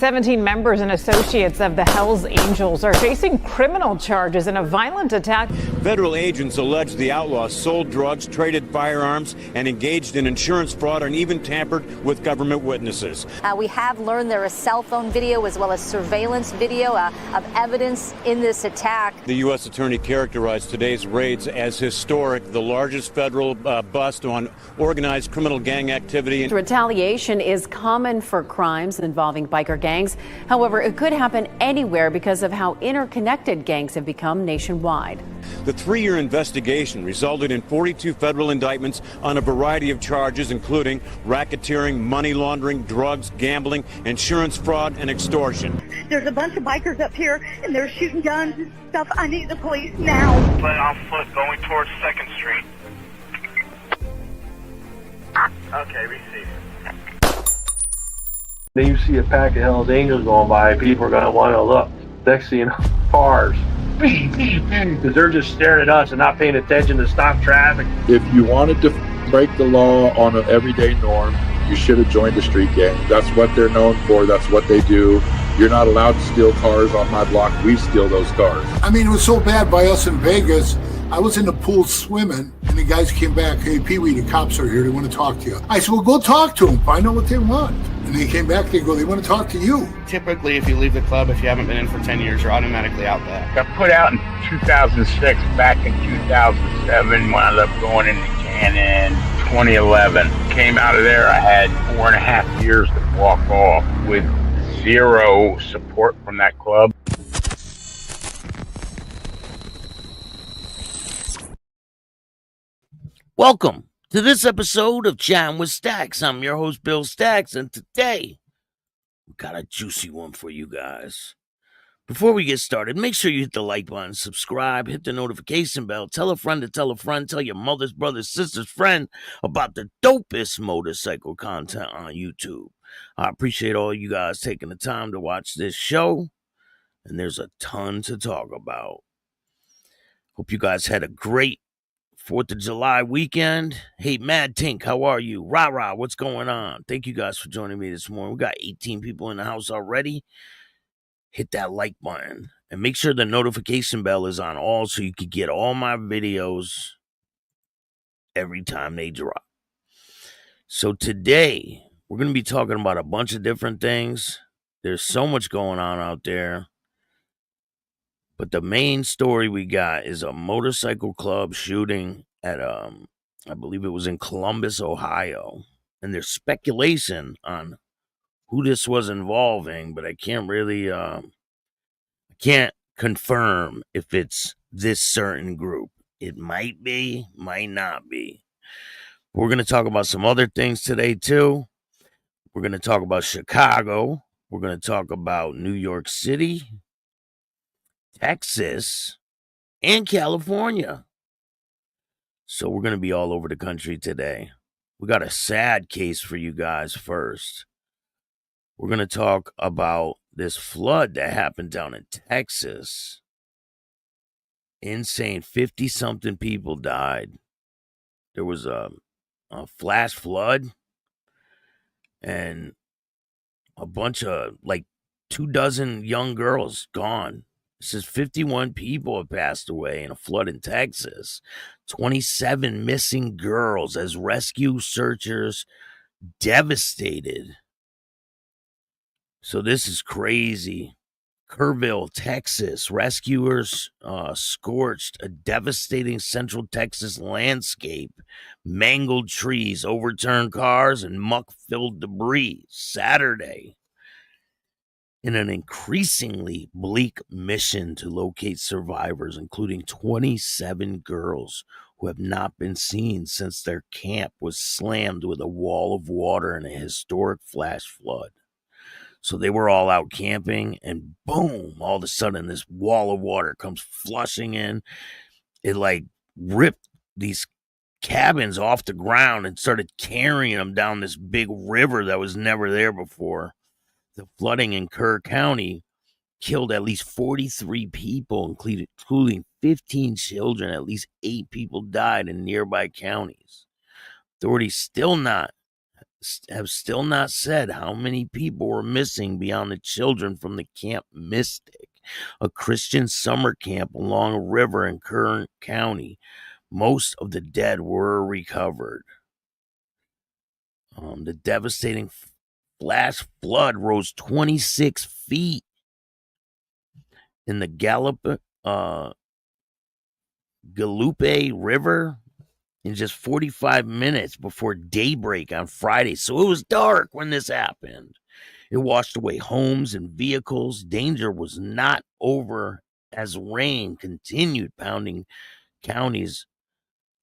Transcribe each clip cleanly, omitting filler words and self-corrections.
17 members and associates of the Hells Angels are facing criminal charges in a violent attack. Federal agents allege the outlaws sold drugs, traded firearms, and engaged in insurance fraud and even tampered with government witnesses. We have learned there is cell phone video as well as surveillance video of evidence in this attack. The U.S. Attorney characterized today's raids as historic, the largest federal bust on organized criminal gang activity. Retaliation is common for crimes involving biker gangs. However, it could happen anywhere because of how interconnected gangs have become nationwide. The 3-year investigation resulted in 42 federal indictments on a variety of charges, including racketeering, money laundering, drugs, gambling, insurance fraud, and extortion. There's a bunch of bikers up here, and they're shooting guns and stuff. I need the police now. But on foot going towards 2nd Street. Okay, we see. Then you see a pack of Hells Angels going by, people are going to want to look. Next thing you know, cars. Because they're just staring at us and not paying attention to stop traffic. If you wanted to break the law on an everyday norm, you should have joined a street gang. That's what they're known for. That's what they do. You're not allowed to steal cars on my block. We steal those cars. I mean, it was so bad by us in Vegas. I was in the pool swimming, and the guys came back. Hey, Pee-wee, the cops are here. They want to talk to you. I said, well, go talk to them. Find out what they want. And they came back. They go, they want to talk to you. Typically, if you leave the club, if you haven't been in for 10 years, you're automatically out back. Got put out in 2006. Back in 2007, wound up going into Cannon. 2011. Came out of there. I had 4.5 years to walk off with zero support from that club. Welcome to this episode of Chatting with Stacks. I'm your host, Bill Stacks, and today we got a juicy one for you guys. Before we get started, make sure you hit the like button, subscribe, hit the notification bell, tell a friend to tell a friend, tell your mother's, brother's, sister's friend about the dopest motorcycle content on YouTube. I appreciate all you guys taking the time to watch this show, and there's a ton to talk about. Hope you guys had a great 4th of July weekend. Hey, Mad Tink, how are you? Rah, what's going on? Thank you guys for joining me this morning. We got 18 people in the house already. Hit that like button and make sure the notification bell is on all so you can get all my videos every time they drop. So today, we're going to be talking about a bunch of different things. There's so much going on out there. But the main story we got is a motorcycle club shooting at, I believe it was in Columbus, Ohio. And there's speculation on who this was involving, but I can't really, I can't confirm if it's this certain group. It might be, might not be. We're going to talk about some other things today, too. We're going to talk about Chicago. We're going to talk about New York City, Texas, and California. So we're going to be all over the country today. We got a sad case for you guys first. We're going to talk about this flood that happened down in Texas. Insane. 50-something people died. There was a flash flood. And a bunch of, 24 young girls gone. It says 51 people have passed away in a flood in Texas. 27 missing girls as rescue searchers devastated. So this is crazy. Kerrville, Texas. Rescuers scorched a devastating Central Texas landscape. Mangled trees, overturned cars, and muck-filled debris Saturday. In an increasingly bleak mission to locate survivors, including 27 girls who have not been seen since their camp was slammed with a wall of water in a historic flash flood. So they were all out camping, and boom, all of a sudden this wall of water comes flushing in. It ripped these cabins off the ground and started carrying them down this big river that was never there before. The flooding in Kerr County killed at least 43 people, including 15 children. At least 8 people died in nearby counties. Authorities still have still not said how many people were missing beyond the children from the Camp Mystic, a Christian summer camp along a river in Kern County. Most of the dead were recovered. The devastating flash flood rose 26 feet in the Galupe River in just 45 minutes before daybreak on Friday. So it was dark when this happened. It washed away homes and vehicles. Danger was not over as rain continued pounding counties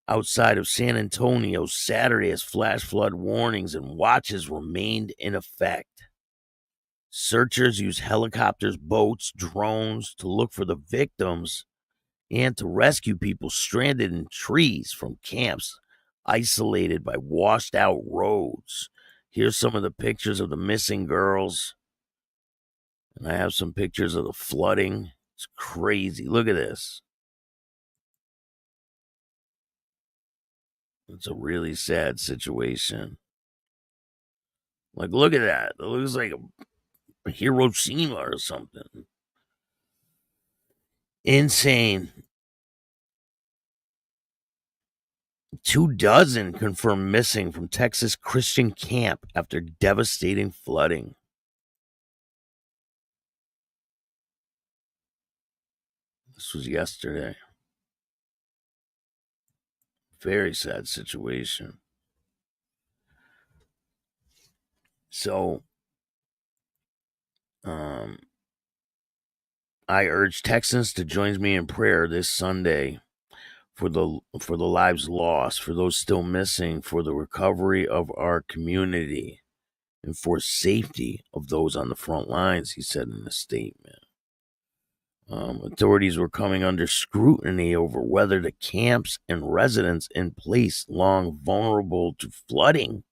outside of San Antonio Saturday as flash flood warnings and watches remained in effect. Searchers used helicopters, boats, drones to look for the victims and to rescue people stranded in trees from camps isolated by washed out roads. Here's some of the pictures of the missing girls. And I have some pictures of the flooding. It's crazy. Look at this. It's a really sad situation. Like, look at that. It looks like a Hiroshima or something. Insane. 24 confirmed missing from Texas Christian camp after devastating flooding. This was yesterday. Very sad situation. So, I urge Texans to join me in prayer this Sunday for the lives lost, for those still missing, for the recovery of our community, and for safety of those on the front lines, he said in a statement. Authorities were coming under scrutiny over whether the camps and residents in place long vulnerable to flooding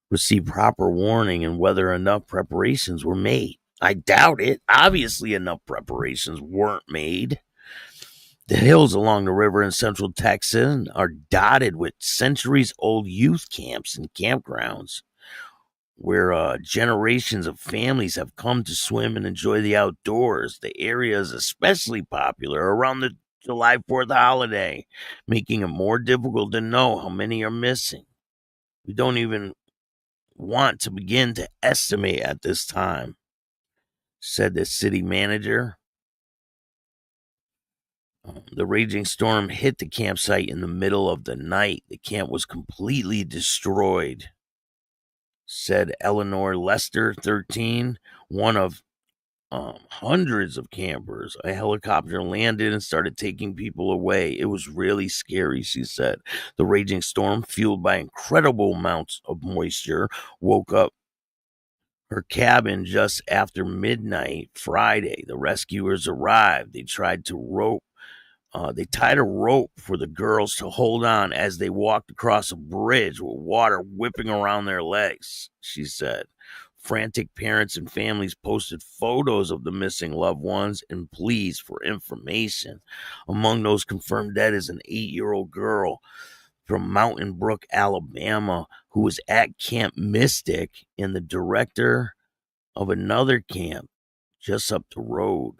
received proper warning and whether enough preparations were made. I doubt it. Obviously, enough preparations weren't made. The hills along the river in central Texas are dotted with centuries-old youth camps and campgrounds where generations of families have come to swim and enjoy the outdoors. The area is especially popular around the July 4th holiday, making it more difficult to know how many are missing. We don't even want to begin to estimate at this time, said the city manager. The raging storm hit the campsite in the middle of the night. The camp was completely destroyed, said Eleanor Lester, 13, one of hundreds of campers. A helicopter landed and started taking people away. It was really scary, she said. The raging storm, fueled by incredible amounts of moisture, woke up her cabin just after midnight Friday. The rescuers arrived. They tied a rope for the girls to hold on as they walked across a bridge with water whipping around their legs, she said. Frantic parents and families posted photos of the missing loved ones and pleas for information. Among those confirmed dead is an 8-year-old girl from Mountain Brook, Alabama, who was at Camp Mystic and the director of another camp just up the road.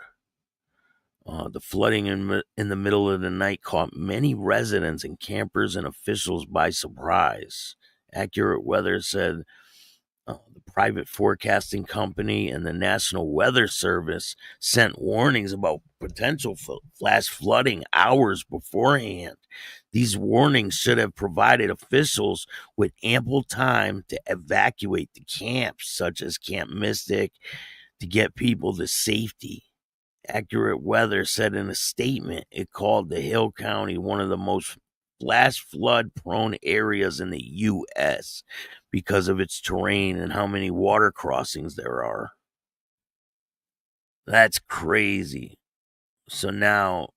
The flooding in the middle of the night caught many residents and campers and officials by surprise. Accurate Weather said the private forecasting company and the National Weather Service sent warnings about potential flash flooding hours beforehand. These warnings should have provided officials with ample time to evacuate the camps, such as Camp Mystic, to get people to safety. Accurate Weather said in a statement it called the Hill County one of the most flash flood prone areas in the U.S. because of its terrain and how many water crossings there are. That's crazy. So now,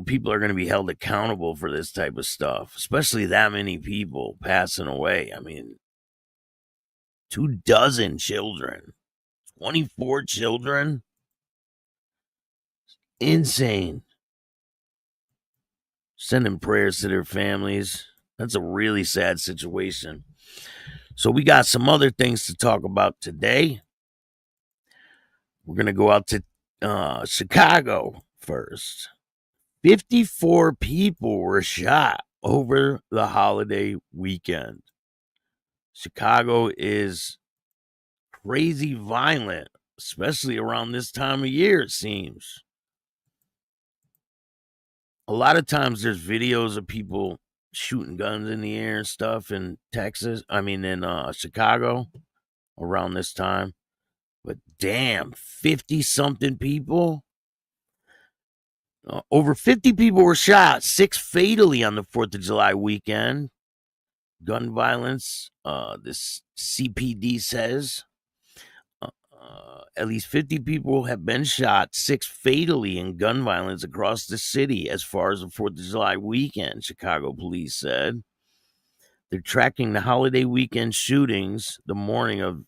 people are going to be held accountable for this type of stuff, especially that many people passing away. I mean, 24 children, 24 children. Insane. Sending prayers to their families. That's a really sad situation. So we got some other things to talk about today. We're going to go out to Chicago first. 54 people were shot over the holiday weekend. Chicago is crazy violent, especially around this time of year, it seems. A lot of times there's videos of people shooting guns in the air and stuff in Chicago around this time. But damn, 50-something people? Over 50 people were shot, 6 fatally on the 4th of July weekend. Gun violence, this CPD says. At least 50 people have been shot, 6 fatally in gun violence across the city as far as the 4th of July weekend, Chicago police said. They're tracking the holiday weekend shootings the morning of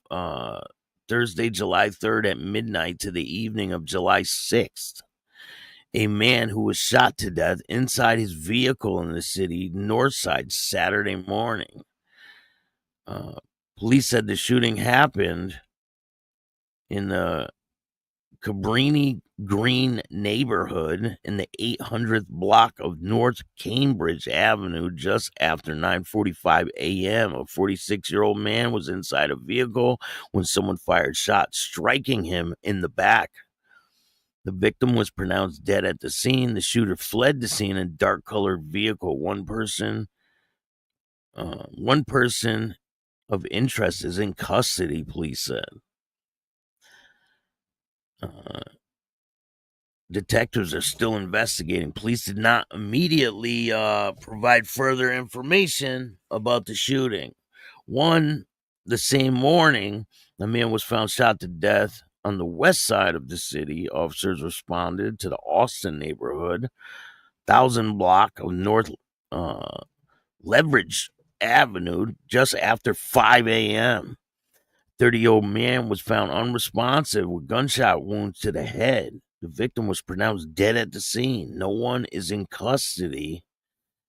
Thursday, July 3rd at midnight to the evening of July 6th. A man who was shot to death inside his vehicle in the city north side Saturday morning. Police said the shooting happened in the Cabrini Green neighborhood in the 800th block of North Cambridge Avenue just after 9:45 a.m. A 46-year-old man was inside a vehicle when someone fired shots, striking him in the back. The victim was pronounced dead at the scene. The shooter fled the scene in a dark-colored vehicle. One person of interest is in custody, police said. Detectives are still investigating. Police did not immediately provide further information about the shooting. The same morning, a man was found shot to death on the west side of the city. Officers responded to the Austin neighborhood, 1000 block of North Leverage Avenue, just after 5 a.m. 30-year-old man was found unresponsive with gunshot wounds to the head. The victim was pronounced dead at the scene. No one is in custody,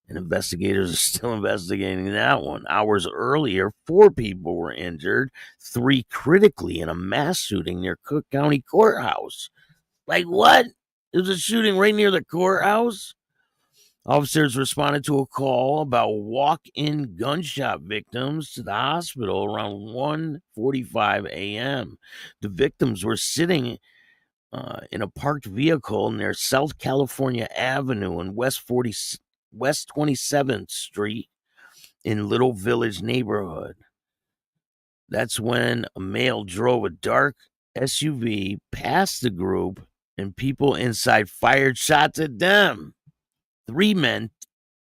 and investigators are still investigating that one. Hours earlier, 4 people were injured, 3 critically in a mass shooting near Cook County Courthouse. Like what? There was a shooting right near the courthouse? Officers responded to a call about walk-in gunshot victims to the hospital around 1:45 a.m. The victims were sitting in a parked vehicle near South California Avenue and West 27th Street in Little Village neighborhood. That's when a male drove a dark SUV past the group and people inside fired shots at them. 3 men,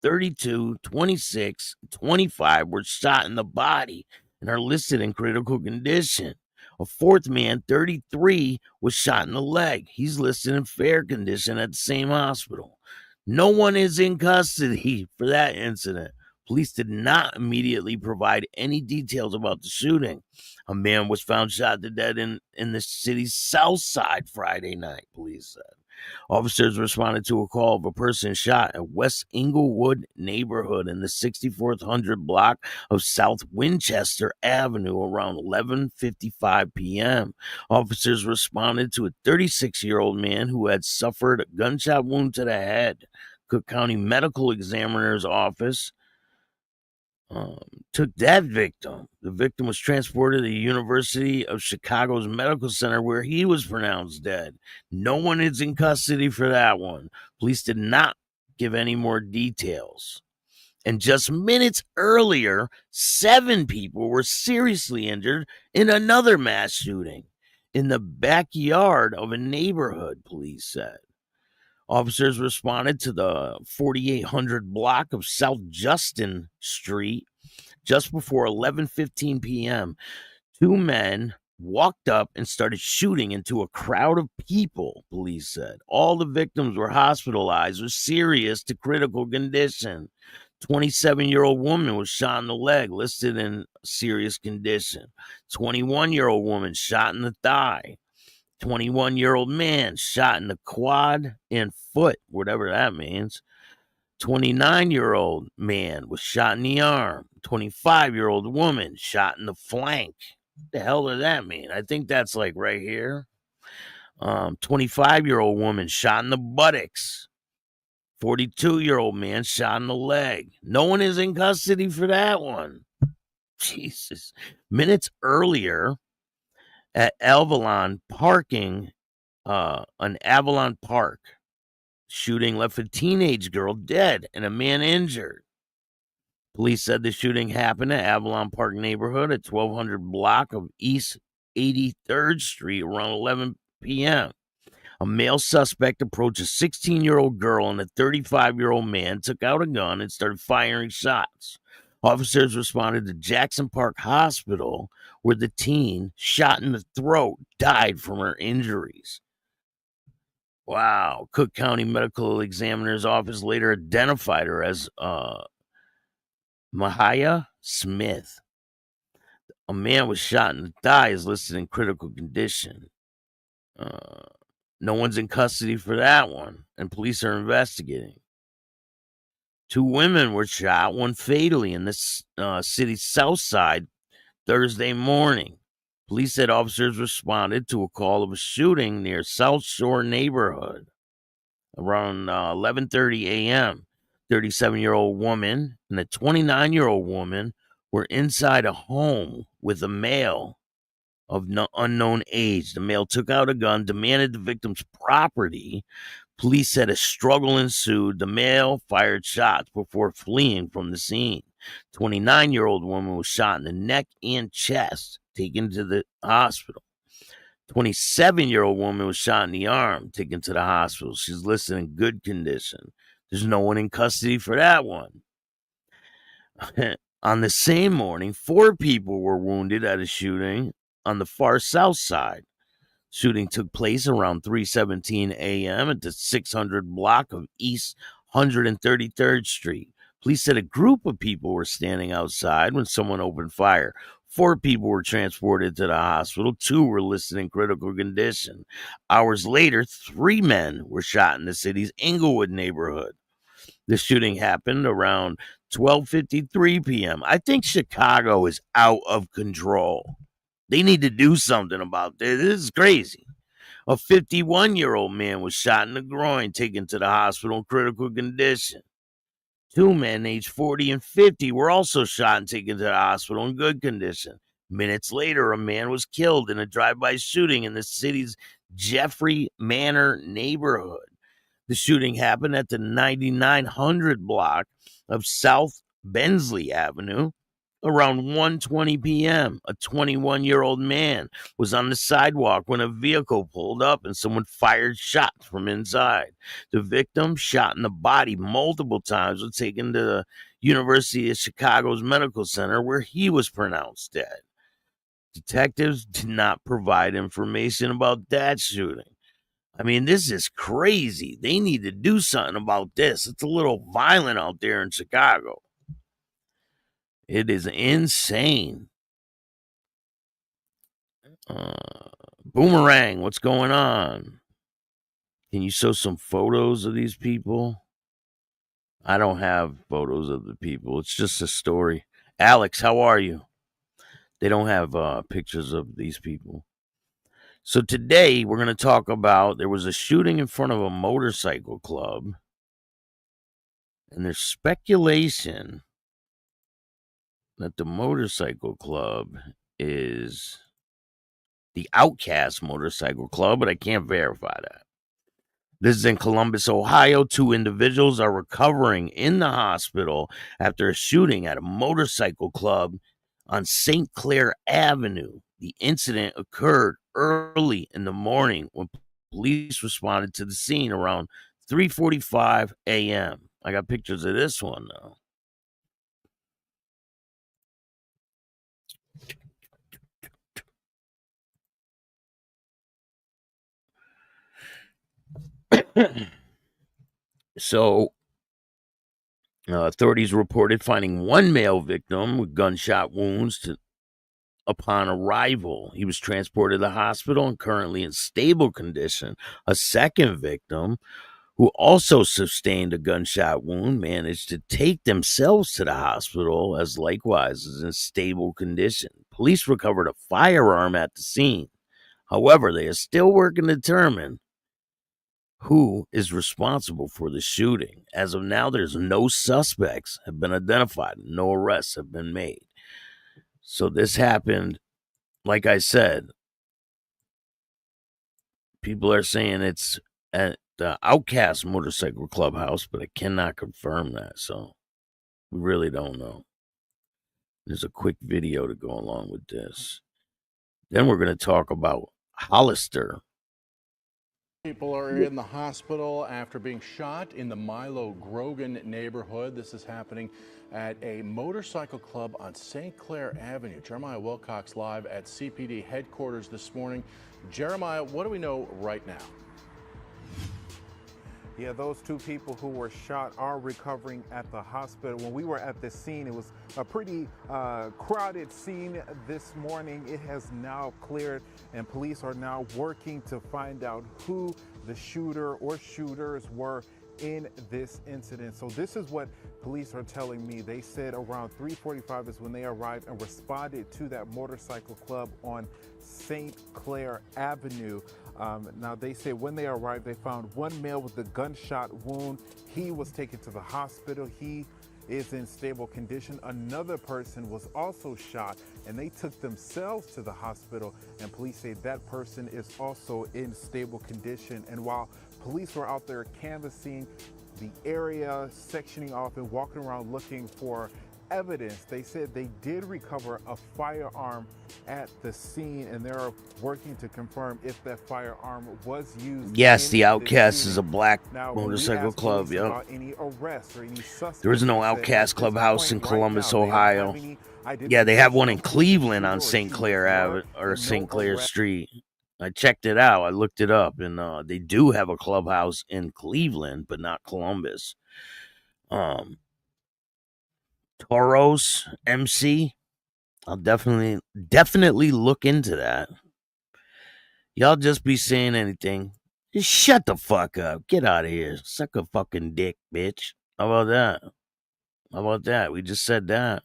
32, 26, 25, were shot in the body and are listed in critical condition. A 4th man, 33, was shot in the leg. He's listed in fair condition at the same hospital. No one is in custody for that incident. Police did not immediately provide any details about the shooting. A man was found shot to death in the city's south side Friday night, police said. Officers responded to a call of a person shot at West Inglewood neighborhood in the 6400 block of South Winchester Avenue around 11:55 p.m. Officers responded to a 36-year-old man who had suffered a gunshot wound to the head. Cook County Medical Examiner's Office took that victim. The victim was transported to the University of Chicago's Medical Center where he was pronounced dead. No one is in custody for that one. Police did not give any more details. And just minutes earlier, 7 people were seriously injured in another mass shooting in the backyard of a neighborhood, police said. Officers responded to the 4800 block of South Justin Street just before 11:15 p.m. 2 men walked up and started shooting into a crowd of people, police said. All the victims were hospitalized with serious to critical condition. 27-year-old woman was shot in the leg, listed in serious condition. 21-year-old woman shot in the thigh. 21-year-old man shot in the quad and foot, whatever that means. 29-year-old man was shot in the arm. 25-year-old woman shot in the flank. What the hell does that mean? I think that's like right here. 25-year-old woman shot in the buttocks. 42-year-old man shot in the leg. No one is in custody for that one. Jesus. Minutes earlier at Avalon parking, an Avalon Park shooting left a teenage girl dead and a man injured. Police said the shooting happened at Avalon Park neighborhood at 1200 block of East 83rd Street around 11 p.m. A male suspect approached a 16-year-old girl and a 35-year-old man, took out a gun and started firing shots. Officers responded to Jackson Park Hospital, where the teen, shot in the throat, died from her injuries. Wow. Cook County Medical Examiner's Office later identified her as Mahia Smith. A man was shot in the thigh, is listed in critical condition. No one's in custody for that one, and police are investigating. 2 women were shot, one fatally in this city's south side Thursday morning. Police said officers responded to a call of a shooting near South Shore neighborhood around 11:30 a.m. 37-year-old woman and a 29-year-old woman were inside a home with a male of unknown age. The male took out a gun, demanded the victim's property. Police said a struggle ensued. The male fired shots before fleeing from the scene. 29-year-old woman was shot in the neck and chest, taken to the hospital. 27-year-old woman was shot in the arm, taken to the hospital. She's listed in good condition. There's no one in custody for that one. On the same morning, 4 people were wounded at a shooting on the far south side. Shooting took place around 3:17 a.m. at the 600 block of East 133rd Street. Police said a group of people were standing outside when someone opened fire. 4 people were transported to the hospital. 2 were listed in critical condition. Hours later, 3 men were shot in the city's Inglewood neighborhood. The shooting happened around 12:53 p.m. I think Chicago is out of control. They need to do something about this. This is crazy. A 51-year-old man was shot in the groin, taken to the hospital in critical condition. 2 men aged 40 and 50 were also shot and taken to the hospital in good condition. Minutes later, a man was killed in a drive-by shooting in the city's Jeffrey Manor neighborhood. The shooting happened at the 9900 block of South Bensley Avenue around 1:20 p.m. A 21-year-old man was on the sidewalk when a vehicle pulled up and someone fired shots from inside. The victim, shot in the body multiple times, was taken to the University of Chicago's medical center where he was pronounced dead. Detectives did not provide information about that shooting. I mean, this is crazy. They need to do something about this. It's a little violent out there in Chicago. It is insane. Boomerang, what's going on? Can you show some photos of these people? I don't have photos of the people. It's just a story. Alex, how are you? They don't have pictures of these people. So today we're going to talk about, there was a shooting in front of a motorcycle club. And there's speculation that the motorcycle club is the Outcast Motorcycle Club, but I can't verify that. This is in Columbus, Ohio. 2 individuals are recovering in the hospital after a shooting at a motorcycle club on St. Clair Avenue. The incident occurred early in the morning when police responded to the scene around 3:45 a.m. I got pictures of this one, though. So, authorities reported finding 1 male victim with gunshot wounds upon arrival. He was transported to the hospital and currently in stable condition. A second victim who also sustained a gunshot wound, managed to take themselves to the hospital as likewise is in stable condition. Police recovered a firearm at the scene. However, they are still working to determine who is responsible for the shooting. As of now, there's no suspects have been identified. No arrests have been made. So this happened, like I said, people are saying it's at the Outcast Motorcycle Clubhouse, but I cannot confirm that, so we really don't know. There's a quick video to go along with this. Then we're going to talk about Hollister. People are in the hospital after being shot in the Milo Grogan neighborhood. This is happening at a motorcycle club on St. Clair Avenue. Jeremiah Wilcox live at CPD headquarters this morning. Jeremiah, what do we know right now? Yeah, those two people who were shot are recovering at the hospital. When we were at this scene, it was a pretty crowded scene this morning. It has now cleared, and police are now working to find out who the shooter or shooters were in this incident. So this is what police are telling me. They said around 3:45 is when they arrived and responded to that motorcycle club on St. Clair Avenue. Now they say when they arrived, they found one male with a gunshot wound. He was taken to the hospital. He is in stable condition. Another person was also shot and they took themselves to the hospital, and police say that person is also in stable condition. And while police were out there canvassing the area, sectioning off and walking around looking for evidence, they said they did recover a firearm at the scene, and they're working to confirm if that firearm was used. Yes, the Outcast is a black motorcycle club. Yep. Any arrests or any suspects, there is no Outcast Clubhouse in Columbus, Ohio. Yeah, they have one in Cleveland on St. Clair Avenue or St. Clair Street. I checked it out. I looked it up, and they do have a clubhouse in Cleveland, but not Columbus. Toros MC. I'll definitely look into that. Y'all just be saying anything. Just shut the fuck up. Get out of here. Suck a fucking dick, bitch. How about that? How about that? We just said that.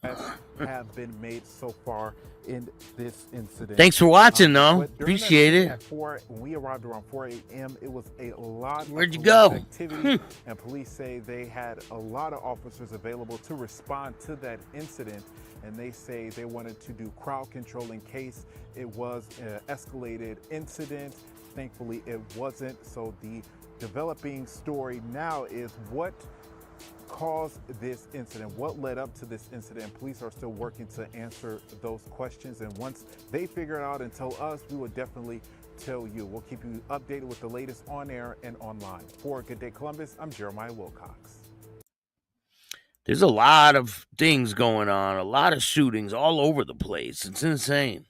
Have been made so far in this incident. Thanks for watching, though. Appreciate it. When we arrived around 4 a.m., it was a lot Where'd you go? activity, and police say they had a lot of officers available to respond to that incident, and they say they wanted to do crowd control in case it was an escalated incident. Thankfully, it wasn't. So the developing story now is what caused this incident, what led up to this incident. Police are still working to answer those questions, and once they figure it out and tell us, we will definitely tell you. We'll keep you updated with the latest on air and online. For Good Day Columbus, I'm Jeremiah Wilcox. There's a lot of things going on, a lot of shootings all over the place. It's insane.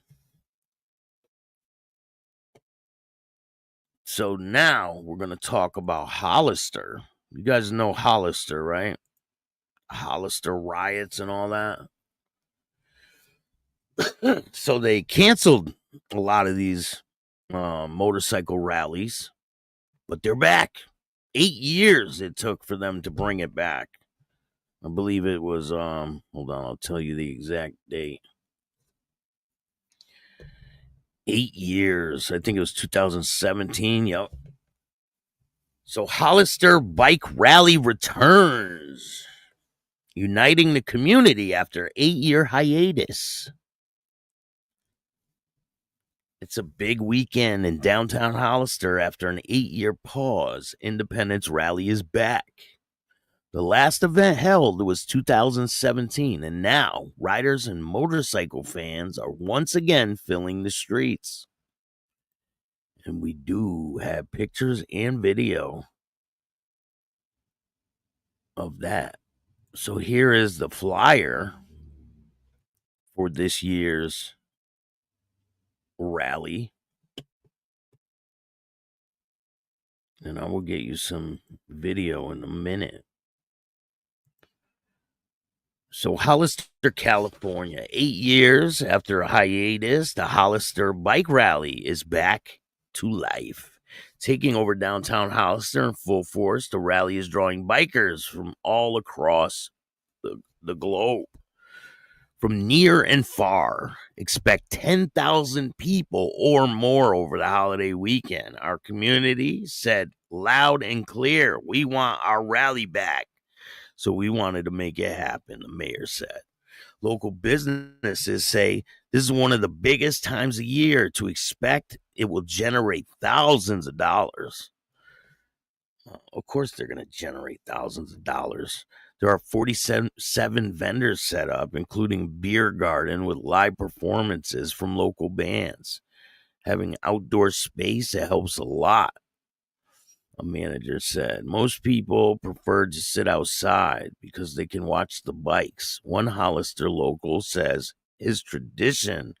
So now we're going to talk about Hollister. You guys know Hollister, right? Hollister riots and all that. So they canceled a lot of these motorcycle rallies, but they're back. 8 years it took for them to bring it back. I believe it was, hold on, I'll tell you the exact date. 8 years. I think it was 2017. Yep. So Hollister Bike Rally returns, uniting the community after 8-year hiatus. It's a big weekend in downtown Hollister after an 8-year pause. Independence Rally is back. The last event held was 2017, and now riders and motorcycle fans are once again filling the streets. And we do have pictures and video of that. So here is the flyer for this year's rally. And I will get you some video in a minute. So Hollister, California, 8 years after a hiatus, the Hollister Bike Rally is back to life. Taking over downtown Hollister in full force, the rally is drawing bikers from all across the globe. From near and far, expect 10,000 people or more over the holiday weekend. Our community said loud and clear, we want our rally back. So we wanted to make it happen, the mayor said. Local businesses say this is one of the biggest times of year to expect it will generate thousands of dollars. Of course, they're going to generate thousands of dollars. There are 47 vendors set up, including beer garden with live performances from local bands. Having outdoor space, it helps a lot, a manager said. Most people prefer to sit outside because they can watch the bikes. One Hollister local says his tradition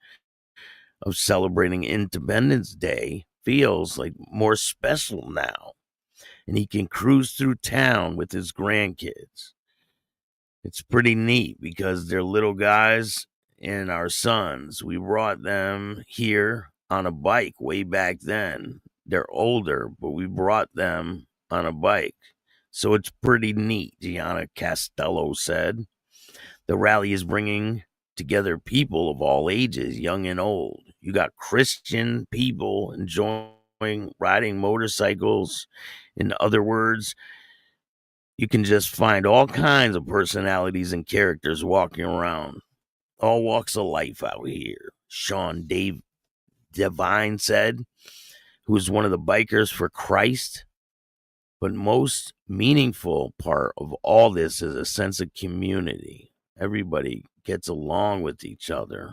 of celebrating Independence Day feels like more special now, and he can cruise through town with his grandkids. It's pretty neat because they're little guys and our sons. We brought them here on a bike way back then. They're older, but we brought them on a bike. So it's pretty neat, Gianna Castello said. The rally is bringing together people of all ages, young and old. You got Christian people enjoying riding motorcycles. In other words, you can just find all kinds of personalities and characters walking around. All walks of life out here, Sean Devine said, who is one of the bikers for Christ. But most meaningful part of all this is a sense of community. Everybody gets along with each other.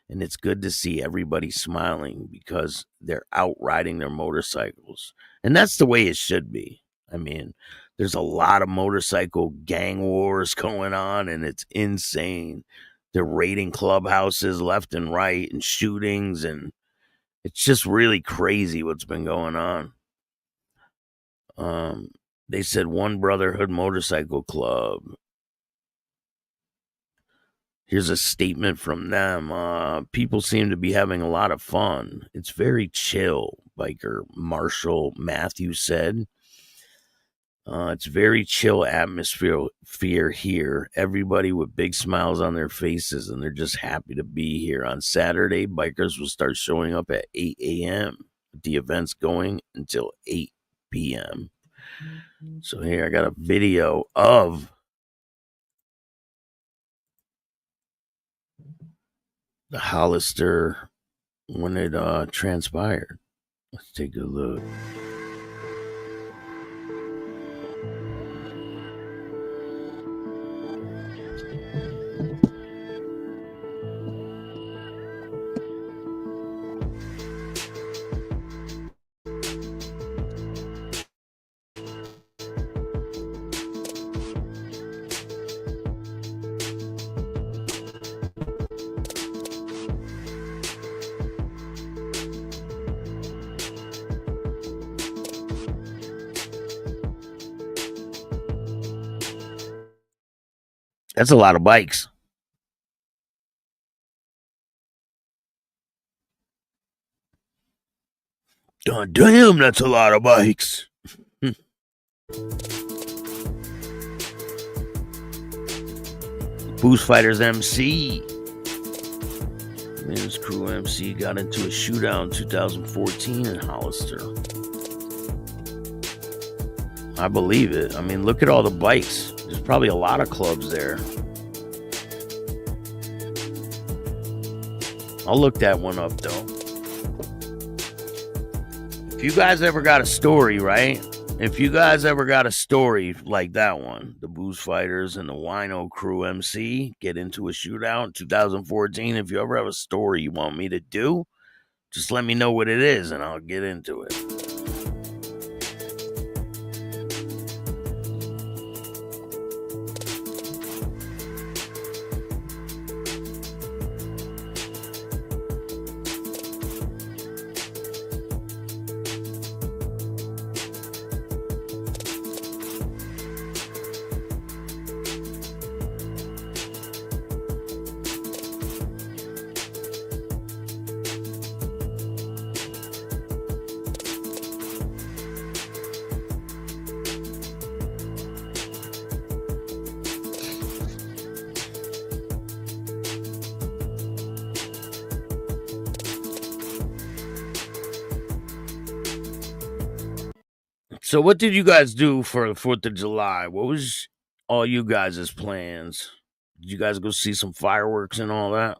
And it's good to see everybody smiling because they're out riding their motorcycles. And that's the way it should be. I mean, there's a lot of motorcycle gang wars going on, and it's insane. They're raiding clubhouses left and right and shootings, and it's just really crazy what's been going on. They said One Brotherhood Motorcycle Club. Here's a statement from them. People seem to be having a lot of fun. It's very chill, biker Marshall Matthews said. It's very chill atmosphere here. Everybody with big smiles on their faces, and they're just happy to be here. On Saturday, bikers will start showing up at 8 a.m. The event's going until 8 p.m. So here I got a video of the Hollister when it transpired. Let's take a look. That's a lot of bikes. God damn, that's a lot of bikes. Boost Fighters MC. Men's Crew MC got into a shootout in 2014 in Hollister. I believe it. I mean, look at all the bikes. There's probably a lot of clubs there. I'll look that one up, though. If you guys ever got a story, right? If you guys ever got a story like that one, the Boost Fighters and the Wino Crew MC get into a shootout in 2014. If you ever have a story you want me to do, just let me know what it is and I'll get into it. So what did you guys do for the 4th of July? What was all you guys' plans? Did you guys go see some fireworks and all that?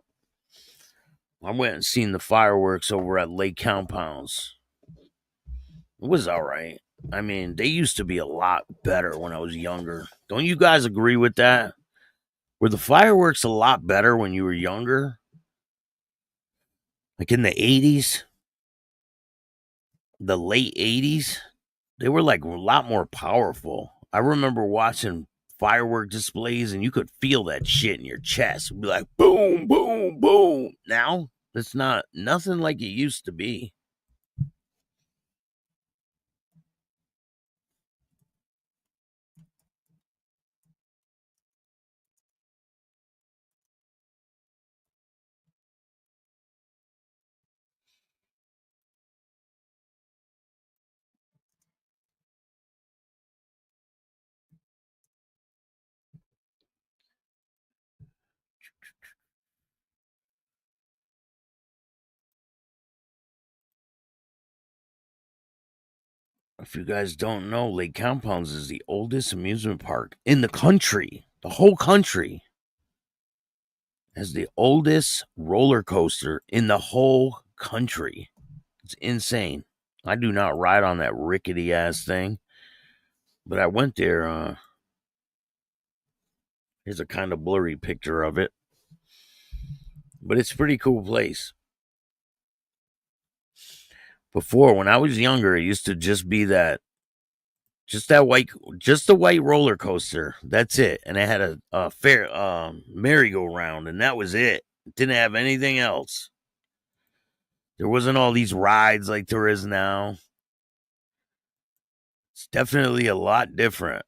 I went and seen the fireworks over at Lake Compounds. It was all right. I mean, they used to be a lot better when I was younger. Don't you guys agree with that? Were the fireworks a lot better when you were younger? Like in the 80s? The late 80s? They were like a lot more powerful. I remember watching firework displays and you could feel that shit in your chest. It'd be like boom, boom, boom. Now, it's nothing like it used to be. If you guys don't know, Lake Compounds is the oldest amusement park in the country. The whole country has the oldest roller coaster in the whole country. It's insane. I do not ride on that rickety ass thing, but I went there. Here's a kind of blurry picture of it, but it's a pretty cool place. Before, when I was younger, it used to just be just the white roller coaster. That's it. And it had a fair merry-go-round, and that was it. It didn't have anything else. There wasn't all these rides like there is now. It's definitely a lot different.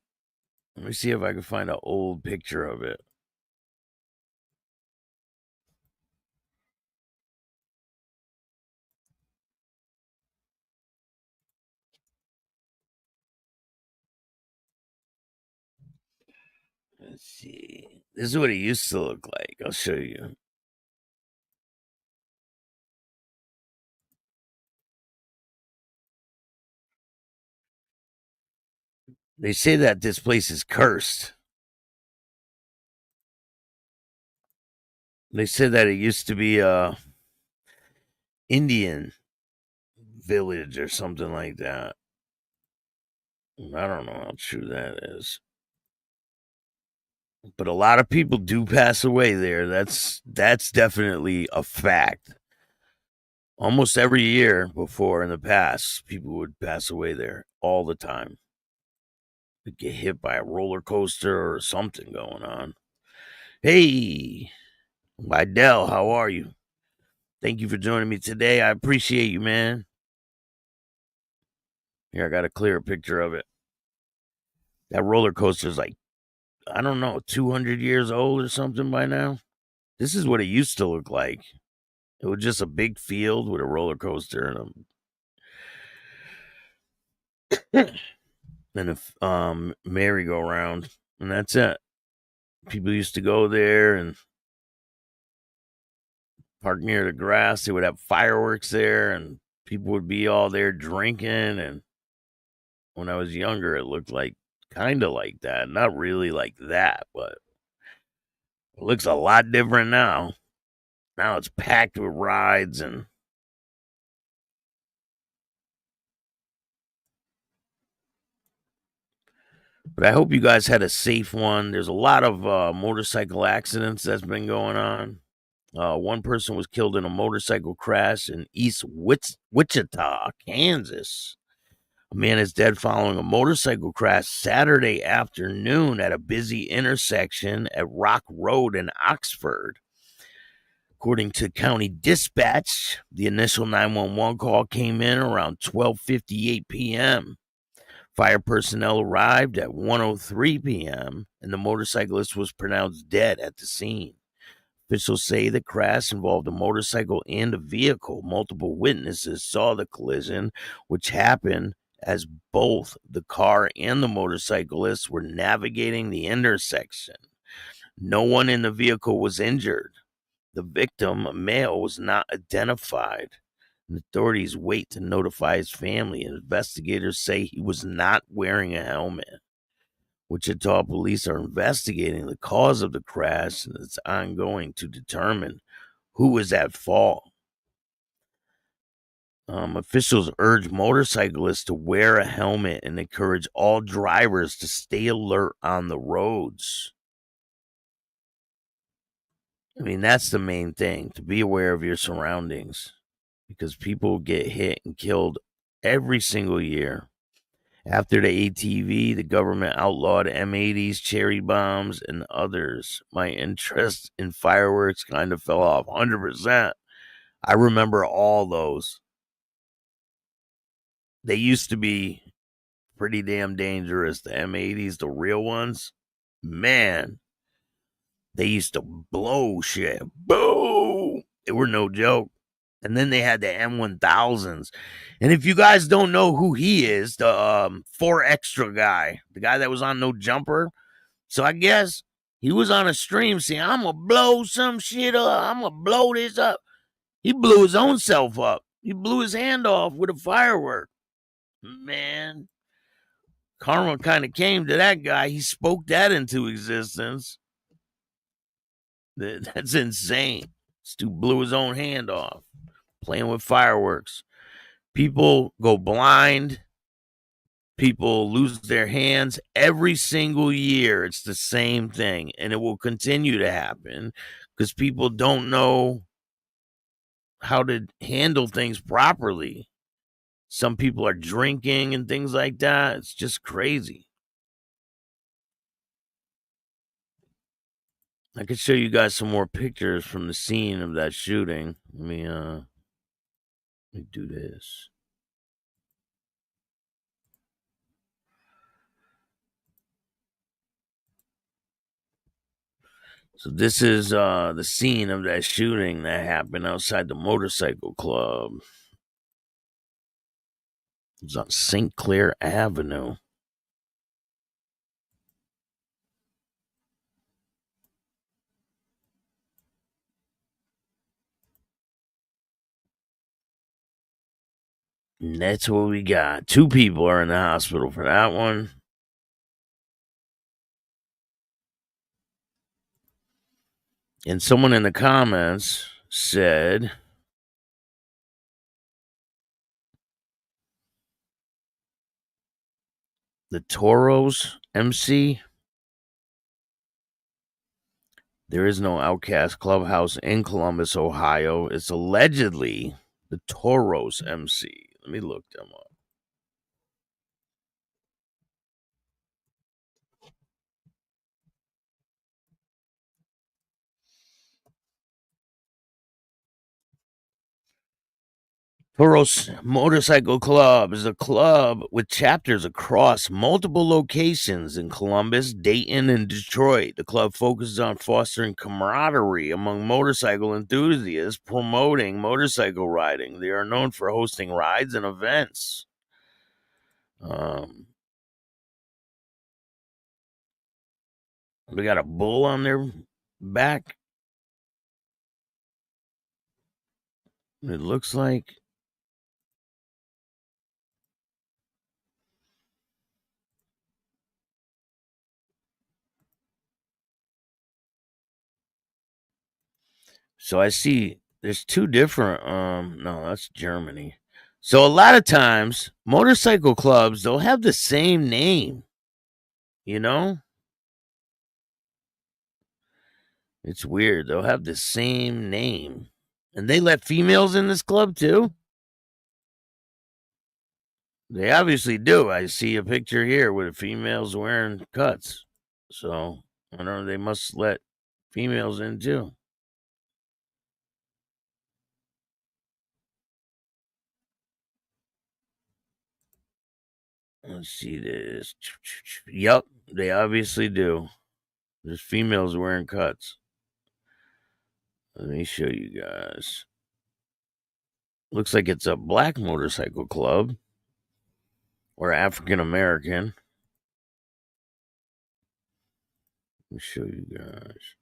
Let me see if I can find an old picture of it. Let's see. This is what it used to look like. I'll show you. They say that this place is cursed. They said that it used to be a Indian village or something like that. I don't know how true that is. But a lot of people do pass away there. That's definitely a fact. Almost every year before in the past, people would pass away there all the time. They'd get hit by a roller coaster or something going on. Hey, Vidal, how are you? Thank you for joining me today. I appreciate you, man. Here, I got a clear picture of it. That roller coaster is like, I don't know, 200 years old or something by now. This is what it used to look like. It was just a big field with a roller coaster and a merry-go-round, and that's it. People used to go there and park near the grass. They would have fireworks there, and people would be all there drinking. And when I was younger, it looked like kind of like that. Not really like that, but it looks a lot different now. Now it's packed with rides and but I hope you guys had a safe one. There's a lot of motorcycle accidents that's been going on. One person was killed in a motorcycle crash in East Wichita, Kansas. A man is dead following a motorcycle crash Saturday afternoon at a busy intersection at Rock Road in Oxford. According to county dispatch, the initial 911 call came in around 12:58 p.m. Fire personnel arrived at 1:03 p.m., and the motorcyclist was pronounced dead at the scene. Officials say the crash involved a motorcycle and a vehicle. Multiple witnesses saw the collision, which happened as both the car and the motorcyclist were navigating the intersection. No one in the vehicle was injured. The victim, a male, was not identified. And authorities wait to notify his family. Investigators say he was not wearing a helmet. Wichita police are investigating the cause of the crash, and it's ongoing to determine who was at fault. Officials urge motorcyclists to wear a helmet and encourage all drivers to stay alert on the roads. I mean, that's the main thing, to be aware of your surroundings, because people get hit and killed every single year. After the ATV, the government outlawed M80s, cherry bombs, and others. My interest in fireworks kind of fell off 100%. I remember all those. They used to be pretty damn dangerous. The M80s, the real ones, man, they used to blow shit. Boom! They were no joke. And then they had the M1000s. And if you guys don't know who he is, the 4 Extra guy, the guy that was on No Jumper. So I guess he was on a stream saying, I'm going to blow some shit up. I'm going to blow this up. He blew his own self up. He blew his hand off with a firework. Man, karma kind of came to that guy. He spoke that into existence. That's insane. This dude blew his own hand off playing with fireworks. People go blind. People lose their hands every single year. It's the same thing, and it will continue to happen because people don't know how to handle things properly. Some people are drinking and things like that. It's just crazy. I could show you guys some more pictures from the scene of that shooting. Let me do this. So this is the scene of that shooting that happened outside the motorcycle club. It was on St. Clair Avenue. And that's what we got. 2 people are in the hospital for that one. And someone in the comments said, the Toros MC. There is no Outcast Clubhouse in Columbus, Ohio. It's allegedly the Toros MC. Let me look them up. Toros Motorcycle Club is a club with chapters across multiple locations in Columbus, Dayton, and Detroit. The club focuses on fostering camaraderie among motorcycle enthusiasts, promoting motorcycle riding. They are known for hosting rides and events. They got a bull on their back. It looks like. So I see there's 2 different, no, that's Germany. So a lot of times, motorcycle clubs, they'll have the same name, you know? It's weird. They'll have the same name. And they let females in this club too? They obviously do. I see a picture here with females wearing cuts. So, I don't know, they must let females in too. Let's see this. Yep, they obviously do. There's females wearing cuts. Let me show you guys. Looks like it's a black motorcycle club or African American. Let me show you guys.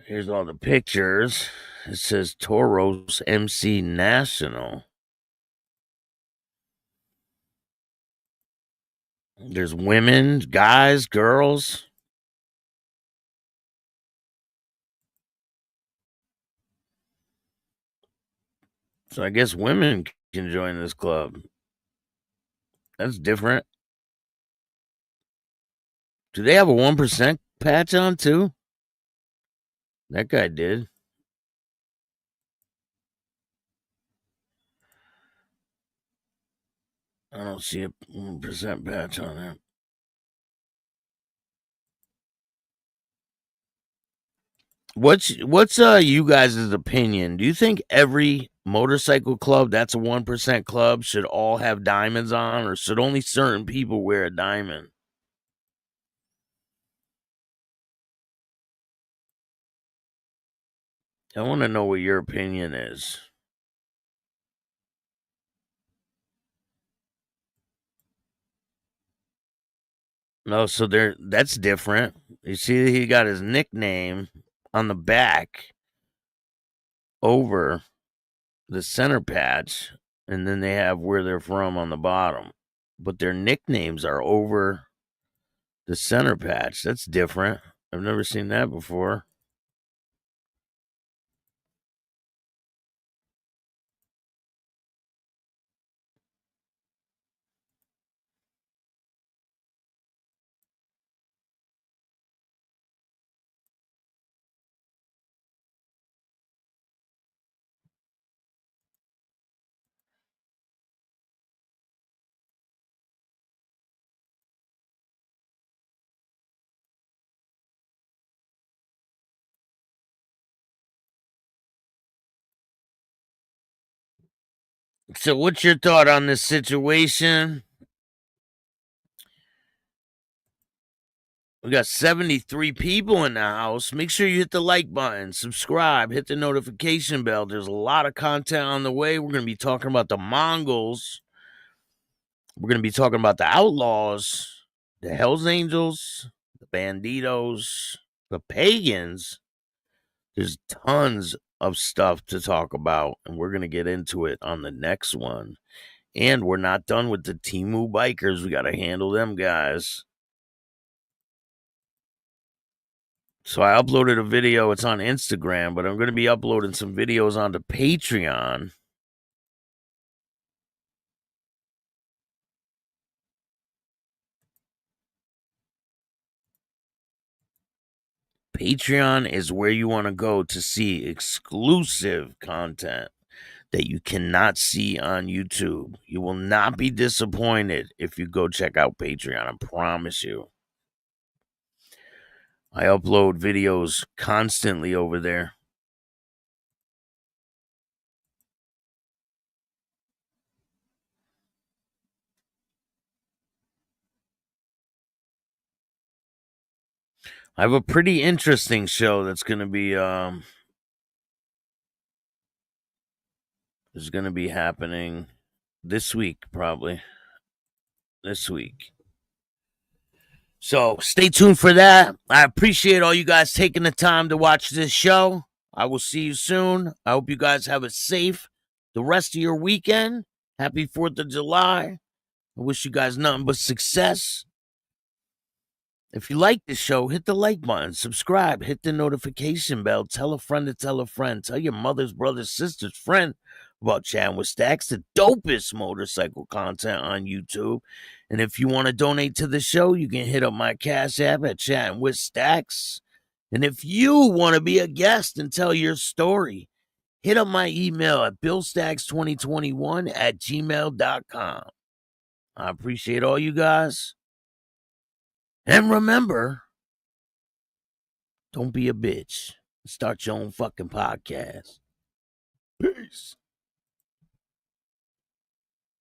Here's all the pictures. It says Toros MC National. There's women, guys, girls. So I guess women can join this club. That's different. Do they have a 1% patch on too? That guy did. I don't see a 1% patch on there. What's you guys' opinion? Do you think every motorcycle club that's a 1% club should all have diamonds on, or should only certain people wear a diamond? I want to know what your opinion is. No, so that's different. You see, he got his nickname on the back over the center patch, and then they have where they're from on the bottom. But their nicknames are over the center patch. That's different. I've never seen that before. So what's your thought on this situation? We got 73 people in the house. Make sure you hit the like button, subscribe, hit the notification bell. There's a lot of content on the way. We're going to be talking about the Mongols. We're going to be talking about the Outlaws, the Hells Angels, the Banditos, the Pagans. There's tons of stuff to talk about, and we're going to get into it on the next one. And we're not done with the Timu bikers. We got to handle them guys. So I uploaded a video. It's on Instagram, but I'm going to be uploading some videos onto Patreon. Patreon is where you want to go to see exclusive content that you cannot see on YouTube. You will not be disappointed if you go check out Patreon. I promise you. I upload videos constantly over there. I have a pretty interesting show that's going to be happening this week, probably. This week. So stay tuned for that. I appreciate all you guys taking the time to watch this show. I will see you soon. I hope you guys have a safe the rest of your weekend. Happy 4th of July. I wish you guys nothing but success. If you like this show, hit the like button, subscribe, hit the notification bell, tell a friend to tell a friend, tell your mother's, brother's, sister's friend about Chatting with Stacks, the dopest motorcycle content on YouTube. And if you want to donate to the show, you can hit up my Cash App at Chatting with Stacks. And if you want to be a guest and tell your story, hit up my email at billstacks2021@gmail.com. I appreciate all you guys. And remember, don't be a bitch. Start your own fucking podcast. Peace.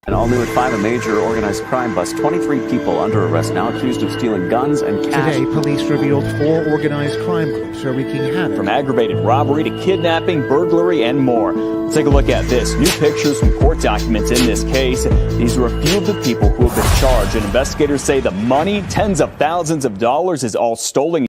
And all new at 5, a major organized crime bust. 23 people under arrest now, accused of stealing guns and cash. Today, police revealed 4 organized crime groups are wreaking havoc. From aggravated robbery to kidnapping, burglary, and more. Take a look at this. New pictures from court documents in this case. These are a few of the people who have been charged. And investigators say the money, tens of thousands of dollars, is all stolen.